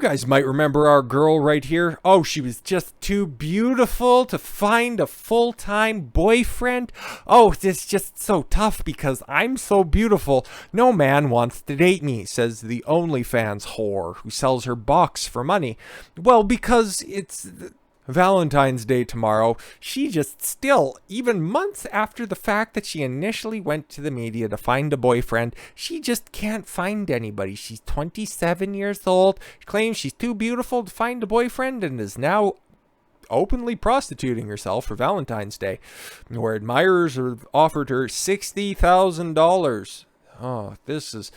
guys might remember our girl right here. Oh, she was just too beautiful to find a full-time boyfriend. Oh, it's just so tough because I'm so beautiful. No man wants to date me, says the OnlyFans whore who sells her box for money. Well, because it's Valentine's Day tomorrow, she just still, even months after the fact that she initially went to the media to find a boyfriend, she just can't find anybody. She's 27 years old, claims she's too beautiful to find a boyfriend, and is now openly prostituting herself for Valentine's Day, where admirers have offered her $60,000. Oh, this is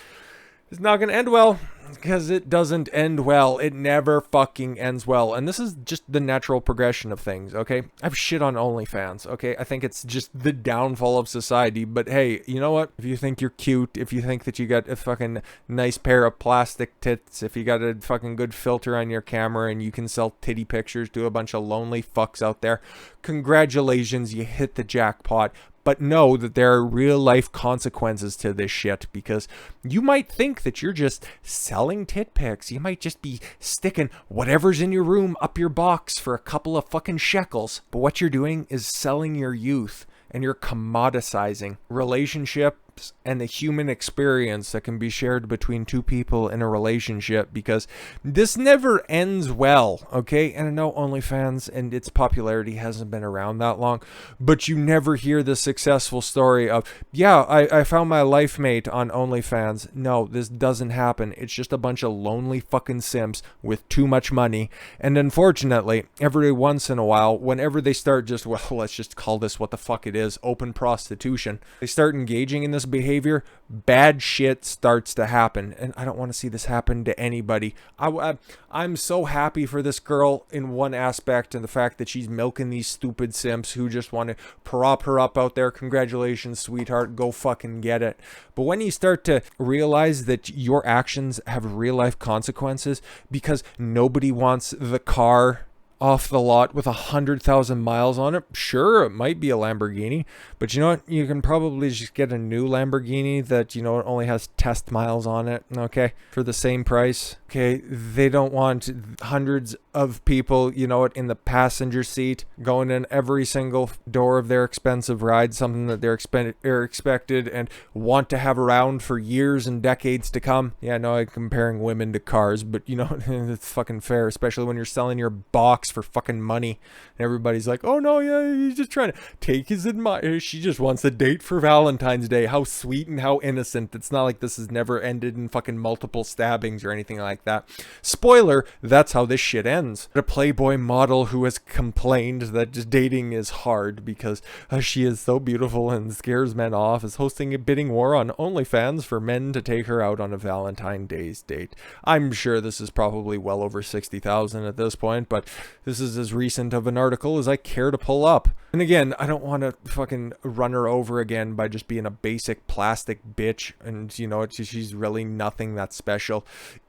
not going to end well, because it doesn't end well. It never fucking ends well. And this is just the natural progression of things, okay? I've shit on OnlyFans, okay? I think it's just the downfall of society. But hey, you know what? If you think you're cute, if you think that you got a fucking nice pair of plastic tits, if you got a fucking good filter on your camera and you can sell titty pictures to a bunch of lonely fucks out there, congratulations, you hit the jackpot. But know that there are real life consequences to this shit, because you might think that you're just selling tit pics. You might just be sticking whatever's in your room up your box for a couple of fucking shekels. But what you're doing is selling your youth, and you're commoditizing relationships and the human experience that can be shared between two people in a relationship, because this never ends well, okay? And I know OnlyFans and its popularity hasn't been around that long, but you never hear the successful story of, yeah, I found my life mate on OnlyFans. No, this doesn't happen. It's just a bunch of lonely fucking simps with too much money. And unfortunately, every once in a while, whenever they start just, well, let's just call this what the fuck it is, open prostitution, they start engaging in this behavior, bad shit starts to happen. And I don't want to see this happen to anybody. I'm so happy for this girl in one aspect, and the fact that she's milking these stupid simps who just want to prop her up out there. Congratulations, sweetheart, go fucking get it. But when you start to realize that your actions have real life consequences, because nobody wants the car off the lot with 100,000 miles on it. Sure, it might be a Lamborghini, but you know what? You can probably just get a new Lamborghini that, you know, it only has test miles on it, okay, for the same price. Okay, they don't want hundreds of people, you know, in the passenger seat going in every single door of their expensive ride, something that they're expected and want to have around for years and decades to come. Yeah, no, I'm comparing women to cars, but you know, it's fucking fair, especially when you're selling your box for fucking money. And everybody's like, oh no, yeah, he's just trying to take his admirer. She just wants a date for Valentine's Day. How sweet and how innocent. It's not like this has never ended in fucking multiple stabbings or anything like that. Spoiler, that's how this shit ends. A Playboy model who has complained that just dating is hard because she is so beautiful and scares men off, is hosting a bidding war on OnlyFans for men to take her out on a Valentine's Day's date. I'm sure this is probably well over 60,000 at this point, but this is as recent of an article as I care to pull up. And again, I don't want to fucking run her over again by just being a basic plastic bitch, and you know, she's really nothing that special.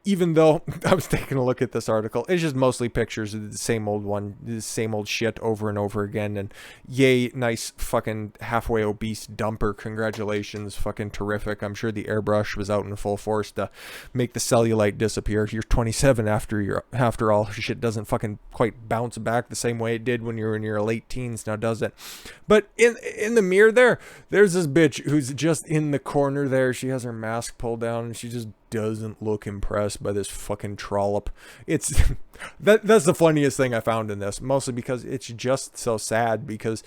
Even though I was taking a look at this article, it's just mostly pictures of the same old shit over and over again. And yay, nice fucking halfway obese dumper. Congratulations, fucking terrific. I'm sure the airbrush was out in full force to make the cellulite disappear. You're 27 after all. Shit doesn't fucking quite bounce back the same way it did when you were in your late teens, now does it? But in the mirror there's this bitch who's just in the corner there. She has her mask pulled down and she just doesn't look impressed by this fucking trollop. It's that's the funniest thing I found in this, mostly because it's just so sad, because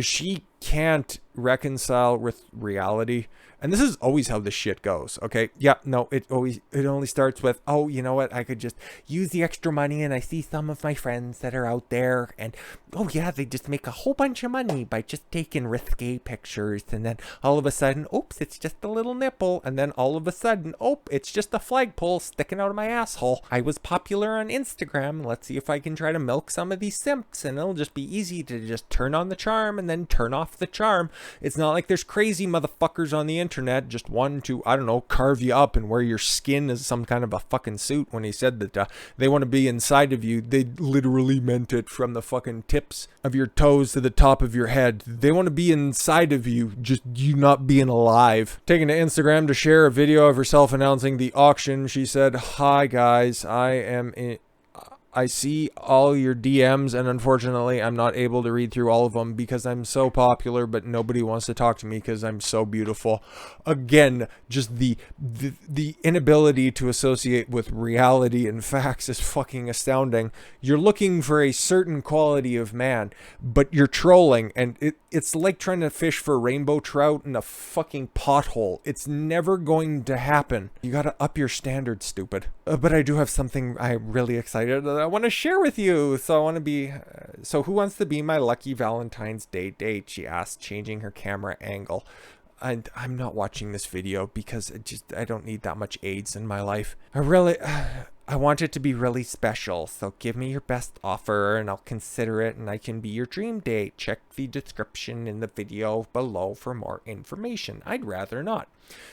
she can't reconcile with reality. And this is always how this shit goes, okay? Yeah, no, it only starts with, oh, you know what, I could just use the extra money, and I see some of my friends that are out there, and oh yeah, they just make a whole bunch of money by just taking risque pictures, and then all of a sudden, oops, it's just a little nipple, and then all of a sudden, oh, it's just a flagpole sticking out of my asshole. I was popular on Instagram, let's see if I can try to milk some of these simps, and it'll just be easy to just turn on the charm and then turn off the charm. It's not like there's crazy motherfuckers on the internet just wanting to, I don't know, carve you up and wear your skin as some kind of a fucking suit. When he said that they want to be inside of you, they literally meant it from the fucking tips of your toes to the top of your head. They want to be inside of you, just you not being alive. Taking to Instagram to share a video of herself announcing the auction, she said, "Hi guys, I see all your DMs, and unfortunately I'm not able to read through all of them because I'm so popular, but nobody wants to talk to me because I'm so beautiful." Again, just the inability to associate with reality and facts is fucking astounding. You're looking for a certain quality of man, but you're trolling, and it's like trying to fish for rainbow trout in a fucking pothole. It's never going to happen. You gotta up your standards, stupid. But I do have something I'm really excited that I want to share with you. So who wants to be my lucky Valentine's Day date? She asked, changing her camera angle. And I'm not watching this video because I don't need that much AIDS in my life. I want it to be really special, so give me your best offer and I'll consider it and I can be your dream date. Check the description in the video below for more information. I'd rather not.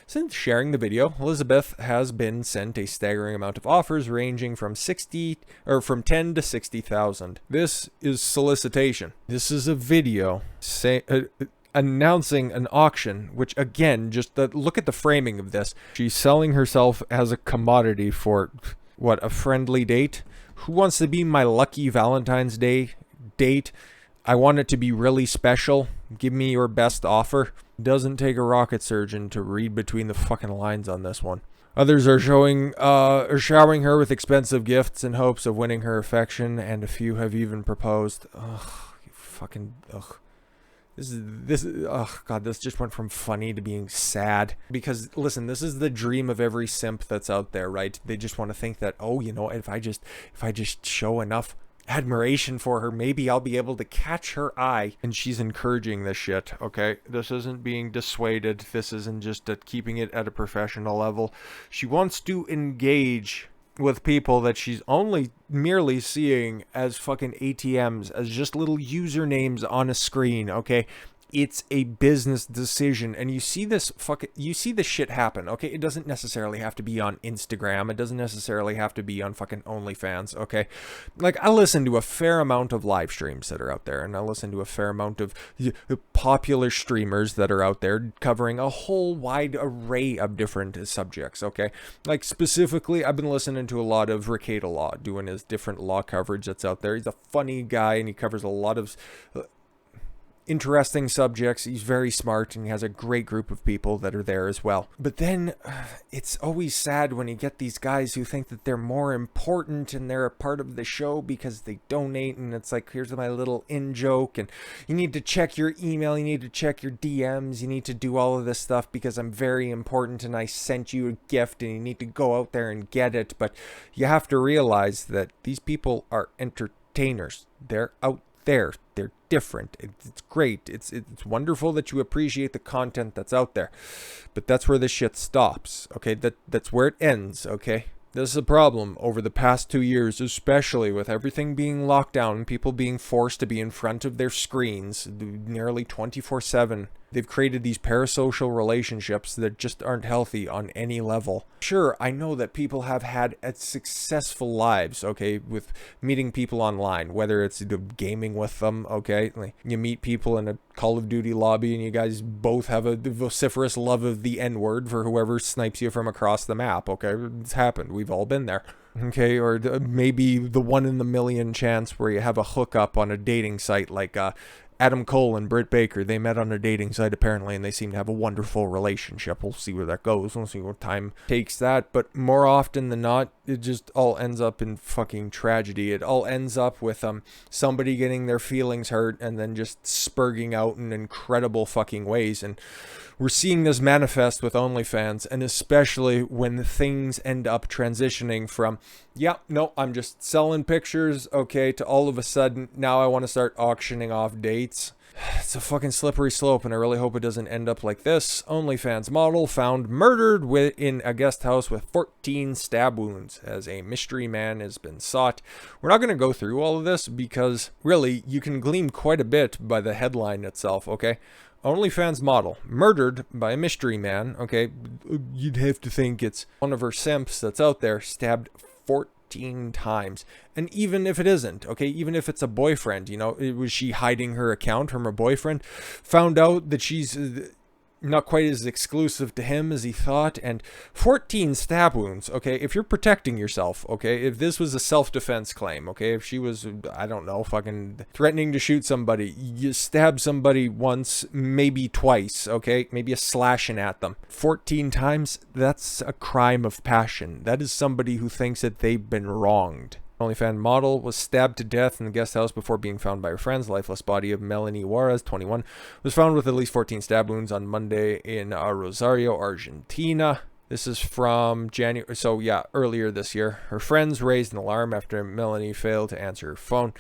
Since sharing the video, Elizabeth has been sent a staggering amount of offers ranging from 10 to 60,000. This is solicitation. This is a video announcing an auction, which again, just look at the framing of this. She's selling herself as a commodity for what, a friendly date? Who wants to be my lucky Valentine's Day date? I want it to be really special. Give me your best offer. Doesn't take a rocket surgeon to read between the fucking lines on this one. Others are showering her with expensive gifts in hopes of winning her affection, and a few have even proposed. Ugh, you fucking ugh. Oh god, this just went from funny to being sad. Because listen, this is the dream of every simp that's out there, right? They just want to think that, oh, you know, if I just show enough admiration for her, maybe I'll be able to catch her eye. And she's encouraging this shit, okay? This isn't being dissuaded. This isn't just keeping it at a professional level. She wants to engage with people that she's only merely seeing as fucking ATMs, as just little usernames on a screen, okay? It's a business decision, and you see this shit happen, okay? It doesn't necessarily have to be on Instagram. It doesn't necessarily have to be on fucking OnlyFans, okay? Like, I listen to a fair amount of live streams that are out there, and I listen to a fair amount of popular streamers that are out there covering a whole wide array of different subjects, okay? Like, specifically, I've been listening to a lot of Ricada Law, doing his different law coverage that's out there. He's a funny guy, and he covers a lot of interesting subjects. He's very smart, and he has a great group of people that are there as well. But then it's always sad when you get these guys who think that they're more important and they're a part of the show because they donate, and it's like, here's my little in joke, and you need to check your email, you need to check your DMs, you need to do all of this stuff because I'm very important and I sent you a gift and you need to go out there and get it. But you have to realize that these people are entertainers. They're out there. They're different. It's great. It's wonderful that you appreciate the content that's out there, but that's where this shit stops, okay? That's where it ends, okay? This is a problem over the past 2 years, especially with everything being locked down and people being forced to be in front of their screens nearly 24/7. They've created these parasocial relationships that just aren't healthy on any level. Sure, I know that people have had successful lives, okay, with meeting people online, whether it's gaming with them, okay? Like, you meet people in a Call of Duty lobby and you guys both have a vociferous love of the N-word for whoever snipes you from across the map, okay? It's happened. We've all been there. Okay, or maybe the 1 in a million chance where you have a hookup on a dating site like Adam Cole and Britt Baker. They met on a dating site apparently, and they seem to have a wonderful relationship. We'll see where that goes. We'll see what time takes that. But more often than not, it just all ends up in fucking tragedy. It all ends up with somebody getting their feelings hurt and then just spurging out in incredible fucking ways. And we're seeing this manifest with OnlyFans, and especially when things end up transitioning from, yeah, no, I'm just selling pictures, okay, to all of a sudden, now I want to start auctioning off dates. It's a fucking slippery slope, and I really hope it doesn't end up like this. OnlyFans model found murdered in a guest house with 14 stab wounds as a mystery man has been sought. We're not going to go through all of this because, really, you can glean quite a bit by the headline itself, okay? OnlyFans model murdered by a mystery man. Okay, you'd have to think it's one of her simps that's out there, stabbed 14 times. And even if it isn't, okay, even if it's a boyfriend, you know, was she hiding her account from her boyfriend? Found out that she's not quite as exclusive to him as he thought, and 14 stab wounds. Okay, if you're protecting yourself, okay, if this was a self-defense claim, okay, if she was, I don't know, fucking threatening to shoot somebody, you stab somebody once, maybe twice, okay, maybe a slashing at them 14 times, that's a crime of passion. That is somebody who thinks that they've been wronged. OnlyFans model was stabbed to death in the guest house before being found by her friends. The lifeless body of Melani Juarez, 21, was found with at least 14 stab wounds on Monday in Rosario, Argentina. This is from January, so yeah, earlier this year. Her friends raised an alarm after Melani failed to answer her phone.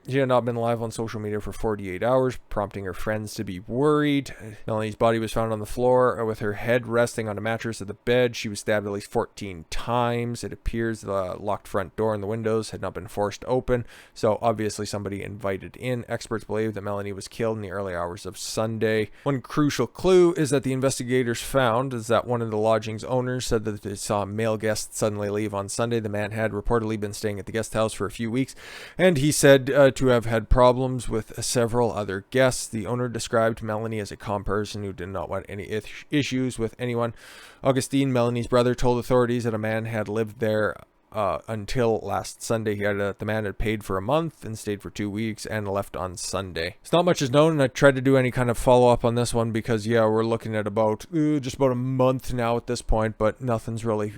She had not been live on social media for 48 hours, prompting her friends to be worried. Melani's body was found on the floor with her head resting on a mattress of the bed. She was stabbed at least 14 times. It appears the locked front door and the windows had not been forced open, so obviously somebody invited in. Experts believe that Melani was killed in the early hours of Sunday. One crucial clue is that the investigators found is that one of the lodging's owners said that they saw a male guest suddenly leave on Sunday. The man had reportedly been staying at the guest house for a few weeks, and he said to have had problems with several other guests. The owner described Melani as a calm person who did not want any issues with anyone. Augustine, Melani's brother, told authorities that a man had lived there until last Sunday. The man had paid for a month and stayed for 2 weeks and left on Sunday. It's not much is known, and I tried to do any kind of follow-up on this one because, yeah, we're looking at about just about a month now at this point, but nothing's really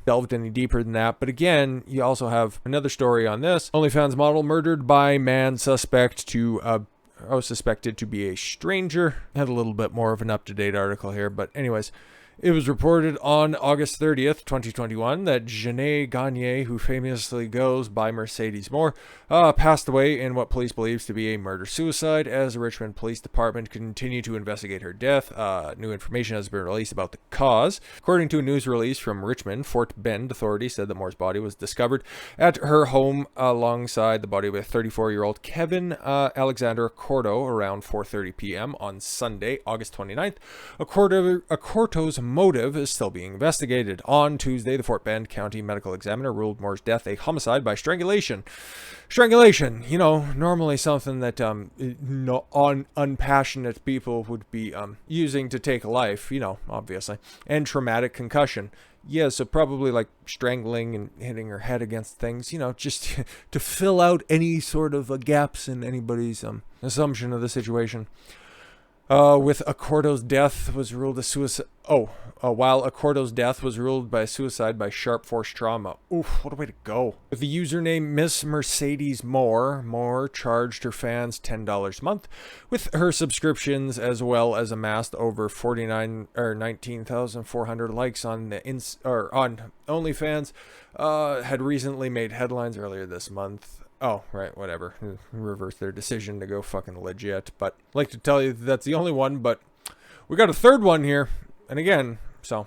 delved any deeper than that. But again, you also have another story on this. OnlyFans model murdered by man suspected to be a stranger. Had a little bit more of an up-to-date article here, but anyways, it was reported on August 30th, 2021, that Janae Gagne, who famously goes by Mercedes Morr, passed away in what police believes to be a murder-suicide. As the Richmond Police Department continue to investigate her death, new information has been released about the cause. According to a news release from Richmond, Fort Bend authorities said that Morr's body was discovered at her home alongside the body of a 34-year-old Kevin Alexander Cordo around 4:30 p.m. on Sunday, August 29th. Corto's motive is still being investigated. On Tuesday, the Fort Bend County Medical Examiner ruled Morr's death a homicide by strangulation. Strangulation, you know, normally something that unpassionate people would be using to take a life, you know, obviously. And traumatic concussion. Yeah, so probably like strangling and hitting her head against things, you know, just to fill out any sort of gaps in anybody's assumption of the situation. With Accordo's death was ruled a suicide. While Accordo's death was ruled by suicide by sharp force trauma. Oof, what a way to go. With the username Miss Mercedes Morr, Morr charged her fans $10 a month with her subscriptions, as well as amassed over 19,400 likes on the on OnlyFans. Had recently made headlines earlier this month. Oh, right, whatever. Reverse their decision to go fucking legit. But I'd like to tell you that's the only one, but we got a third one here. And again, so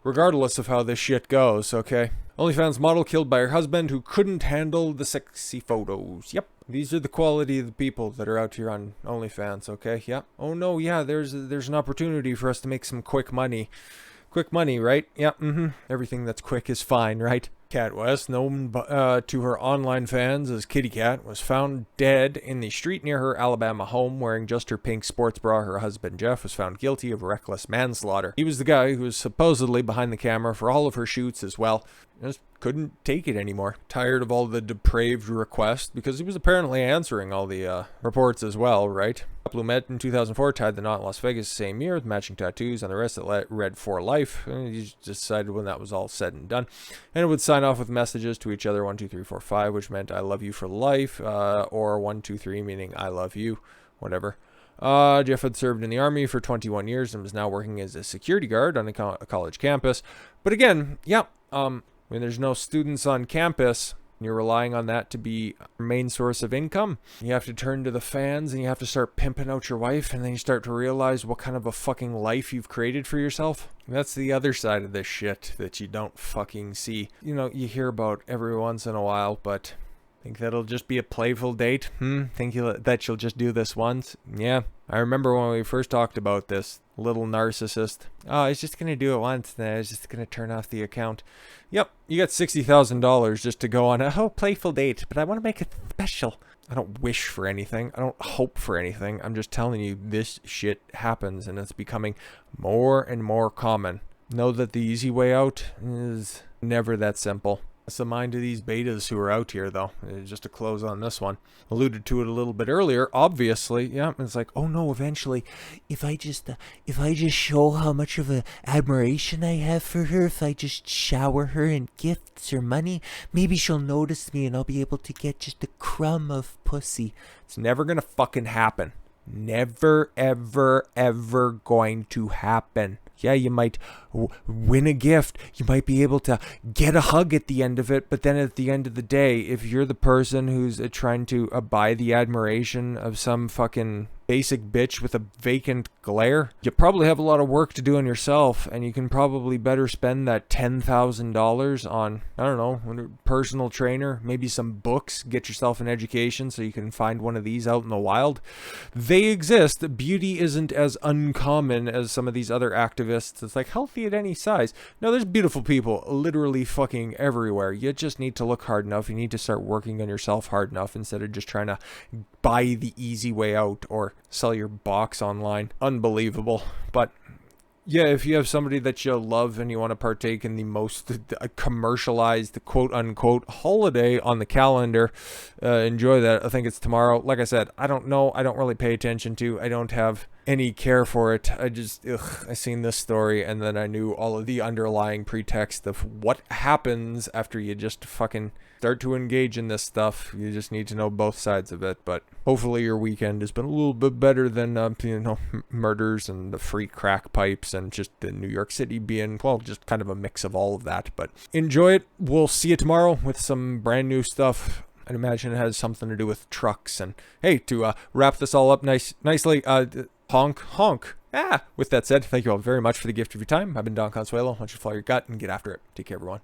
regardless of how this shit goes, okay? OnlyFans model killed by her husband who couldn't handle the sexy photos. Yep. These are the quality of the people that are out here on OnlyFans, okay? Yep. Oh no, yeah, there's an opportunity for us to make some quick money. Quick money, right? Yep, Everything that's quick is fine, right? Cat West, known to her online fans as Kitty Cat, was found dead in the street near her Alabama home wearing just her pink sports bra. Her husband, Jeff, was found guilty of reckless manslaughter. He was the guy who was supposedly behind the camera for all of her shoots as well. Just couldn't take it anymore. Tired of all the depraved requests, because he was apparently answering all the reports as well, right? The couple who met in 2004 tied the knot in Las Vegas the same year with matching tattoos on the wrist that read "For Life." And he decided when that was all said and done, and it would sign off with messages to each other 1, 2, 3, 4, 5, which meant "I love you for life," or 1, 2, 3 meaning "I love you," whatever. Jeff had served in the Army for 21 years and was now working as a security guard on a college campus. But again, yeah, when there's no students on campus, you're relying on that to be your main source of income. You have to turn to the fans and you have to start pimping out your wife, and then you start to realize what kind of a fucking life you've created for yourself. That's the other side of this shit that you don't fucking see. You know, you hear about every once in a while, but Think that'll just be a playful date? Think that you'll just do this once? Yeah, I remember when we first talked about this. Little narcissist. Oh, he's just gonna do it once, then I was just gonna turn off the account. Yep, you got $60,000 just to go on a playful date, but I want to make it special. I don't wish for anything. I don't hope for anything. I'm just telling you this shit happens, and it's becoming more and more common. Know that the easy way out is never that simple. That's the mind of these betas who are out here, though. Just to close on this one. Alluded to it a little bit earlier. Obviously, yeah, it's like, oh no, eventually, if I just show how much of a admiration I have for her, if I just shower her in gifts or money, maybe she'll notice me and I'll be able to get just a crumb of pussy. It's never gonna fucking happen. Never, ever, ever going to happen. Yeah, you might win a gift. You might be able to get a hug at the end of it. But then at the end of the day, if you're the person who's trying to buy the admiration of some fucking basic bitch with a vacant glare, you probably have a lot of work to do on yourself. And you can probably better spend that $10,000 on, I don't know, a personal trainer, maybe some books, get yourself an education so you can find one of these out in the wild. They exist. Beauty isn't as uncommon as some of these other activists. It's like healthy at any size. No, there's beautiful people literally fucking everywhere. You just need to look hard enough. You need to start working on yourself hard enough instead of just trying to buy the easy way out or sell your box online. Unbelievable. But yeah, if you have somebody that you love and you want to partake in the most commercialized quote-unquote holiday on the calendar, enjoy that. I think it's tomorrow. Like I said, I don't know. I don't really pay attention to. I don't have any care for it. I just, I seen this story and then I knew all of the underlying pretext of what happens after you just fucking start to engage in this stuff. You just need to know both sides of it. But hopefully your weekend has been a little bit better than, murders and the free crack pipes and just the New York City being, well, just kind of a mix of all of that. But enjoy it. We'll see you tomorrow with some brand new stuff. I'd imagine it has something to do with trucks. And hey, to wrap this all up nicely, honk, honk. With that said, thank you all very much for the gift of your time. I've been Don Consuelo. Why don't you follow your gut and get after it. Take care, everyone.